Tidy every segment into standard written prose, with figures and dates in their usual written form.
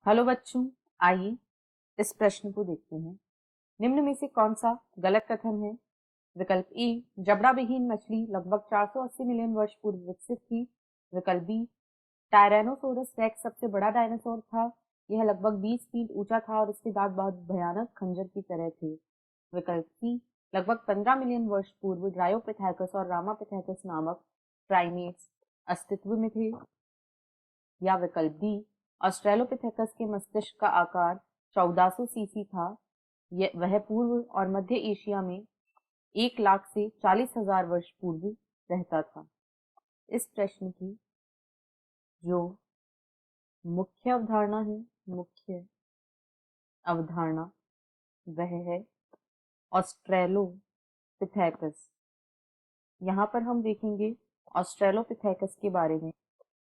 Hello बच्चों, आइए इस प्रश्न को देखते हैं। निम्न में से कौन सा गलत कथन है? विकल्प ए, जबड़ा विहीन मछली लगभग 480 मिलियन वर्ष पूर्व विकसित थी। विकल्प बी, टायरेनोसोरस रेक्स सबसे बड़ा डायनासोर था। यह लगभग 20 फीट ऊंचा था और इसके दांत बहुत भयानक खंजर की तरह थे। विकल्प सी, लगभग 15 मिलियन वर्ष पूर्व ड्रायोपिथेकस और रामापिथेकस नामक प्राइमेट्स अस्तित्व में थे। या विकल्प डी, ऑस्ट्रेलोपिथेकस के मस्तिष्क का आकार 1400 सीसी था। वह पूर्व और मध्य एशिया में 1 लाख से 40,000 वर्ष पूर्व रहता था। इस प्रश्न की जो मुख्य अवधारणा वह है ऑस्ट्रेलोपिथेकस। यहाँ पर हम देखेंगे ऑस्ट्रेलोपिथेकस के बारे में।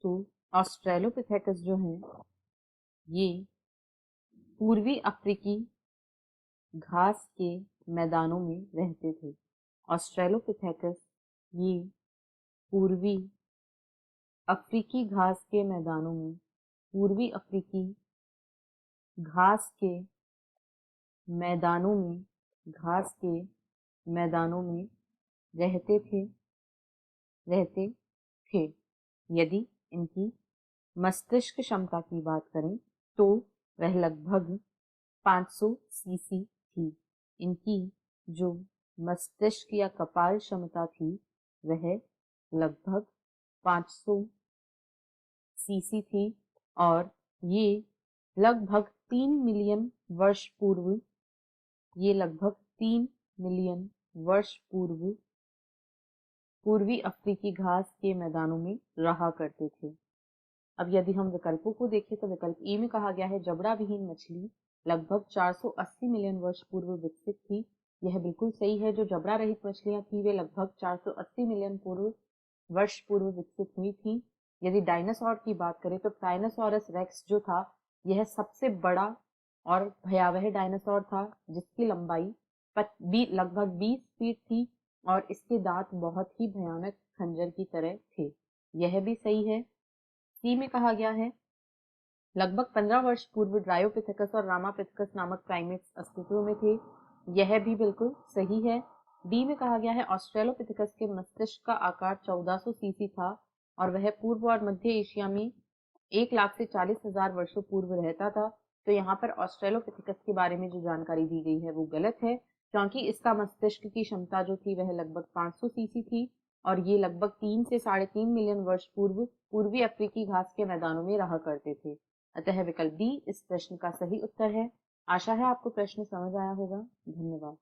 तो ऑस्ट्रेलोपिथेकस जो है ये पूर्वी अफ्रीकी घास के मैदानों में रहते थे। ऑस्ट्रेलोपिथेकस ये पूर्वी अफ्रीकी घास के मैदानों में पूर्वी अफ्रीकी घास के मैदानों में घास के मैदानों में रहते थे। यदि इनकी मस्तिष्क क्षमता की बात करें तो वह लगभग 500 सीसी थी। इनकी जो मस्तिष्क या कपाल क्षमता थी वह लगभग 500 सीसी थी और ये लगभग 3 मिलियन वर्ष पूर्व ये लगभग 3 मिलियन वर्ष पूर्व पूर्वी अफ्रीकी घास के मैदानों में रहा करते थे। अब यदि हम विकल्पों को देखें तो विकल्प ए में कहा गया है जबड़ा विहीन मछली लगभग 480 मिलियन वर्ष पूर्व विकसित थी। यह बिल्कुल सही है। जो जबड़ा रहित मछलियां थी वे लगभग 480 मिलियन वर्ष पूर्व विकसित हुई थी। यदि डायनासोर की बात करें तो टाइनोसोरस रेक्स जो था यह सबसे बड़ा और भयावह डायनासोर था जिसकी लंबाई लगभग 20 फीट थी और इसके दांत बहुत ही भयानक खंजर की तरह थे। यह भी सही है। सी में कहा गया है लगभग 15 वर्ष पूर्व ड्रायोपिथेकस और रामापिथेकस नामक प्राइमेट्स अस्तित्व में थे। यह भी बिल्कुल सही है। डी में कहा गया है ऑस्ट्रेलोपिथेकस के मस्तिष्क का आकार 1400 सीसी था और वह पूर्व और मध्य एशिया में 1 लाख से 40,000 वर्षों पूर्व रहता था। तो यहाँ पर ऑस्ट्रेलोपिथेकस के बारे में जो जानकारी दी गई है वो गलत है, क्योंकि इसका मस्तिष्क की क्षमता जो थी वह लगभग 500 सीसी थी और ये लगभग 3 से 3.5 मिलियन वर्ष पूर्व पूर्वी अफ्रीकी घास के मैदानों में रहा करते थे। अतः विकल्प डी इस प्रश्न का सही उत्तर है। आशा है आपको प्रश्न समझ आया होगा। धन्यवाद।